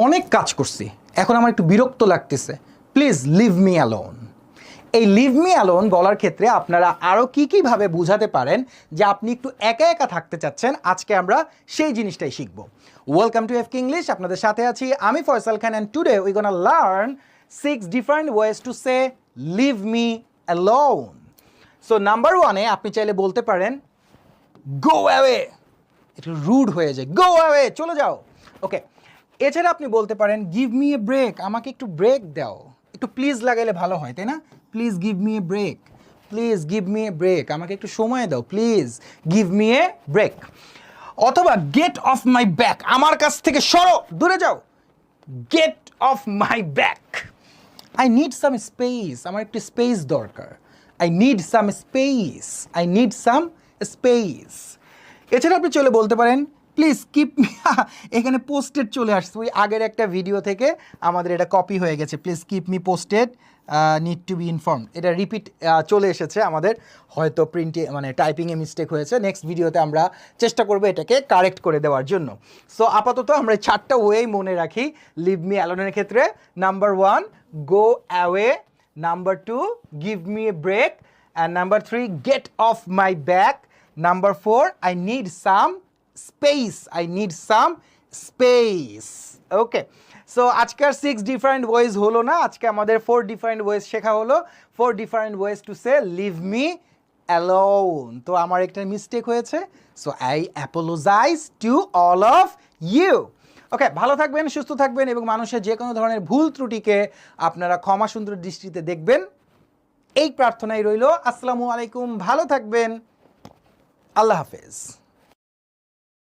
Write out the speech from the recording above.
অনেক কাজ করছি, এখন আমার একটু বিরক্ত লাগতেছে, প্লিজ লিভ মি অ্যালোন। এই লিভ মি অ্যালোন বলার ক্ষেত্রে আপনারা আরও কী ভাবে বোঝাতে পারেন যে আপনি একটু একা একা থাকতে চাচ্ছেন, আজকে আমরা সেই জিনিসটাই শিখব। ওয়েলকাম টু এফকে ইংলিশ, আপনাদের সাথে আছি আমি Faisal Khan, and today we gonna learn 6 different ways to say leave me alone. So number 1-এ আপনি চাইলে বলতে পারেন গো অ্যাওয়ে, একটু রুড হয়ে যায়, গো অ্যাওয়ে, চলে যাও। ওকে, এছাড়া আপনি বলতে পারেন গিভ মি এ ব্রেক, আমাকে একটু ব্রেক দাও, একটু প্লিজ লাগাইলে ভালো হয়, তাই না? Please give me a break, please give me a break, আমাকে একটু সময় দাও, please give me a break. অথবা গেট অফ মাই ব্যাক, আমার কাছ থেকে সরো, দূরে যাও, get off my back. I need some space, আমার একটু স্পেস দরকার, I need some space, I need some space. এছাড়া আপনি চলে বলতে পারেন প্লিজ কিপ মি, এখানে পোস্টেড চলে আসছে, ওই আগের একটা ভিডিও থেকে আমাদের এটা কপি হয়ে গেছে, please keep me posted, need to B inform, এটা রিপিট চলে এসেছে আমাদের, হয়তো প্রিন্টে মানে টাইপিংয়ে মিস্টেক হয়েছে, নেক্সট ভিডিওতে আমরা চেষ্টা করবো এটাকে কারেক্ট করে দেওয়ার জন্য। সো আপাতত আমরা 4টা ওয়েই মনে রাখি লিভ মি অ্যালোনের ক্ষেত্রে। Number 1 go away, number 2 give me a break, and number 3 get off my back, number 4 I need some space, I need some space. Okay, so আজকের 6 ডিফারেন্ট ওয়েজ হলো না, আজকে আমাদের 4 ডিফারেন্ট ওয়েজ শেখা হলো, 4 different ways to say leave me alone. তো আমার একটা মিস্টেক হয়েছে, so I apologize to all of you. Okay, ভালো থাকবেন, সুস্থ থাকবেন, এবং মানুষের যে কোনো ধরনের ভুল ত্রুটিকে আপনারা ক্ষমা সুন্দর দৃষ্টিতে দেখবেন, এই প্রার্থনাই রইল। আসসালামু আলাইকুম, ভালো থাকবেন, আল্লাহ হাফেজ।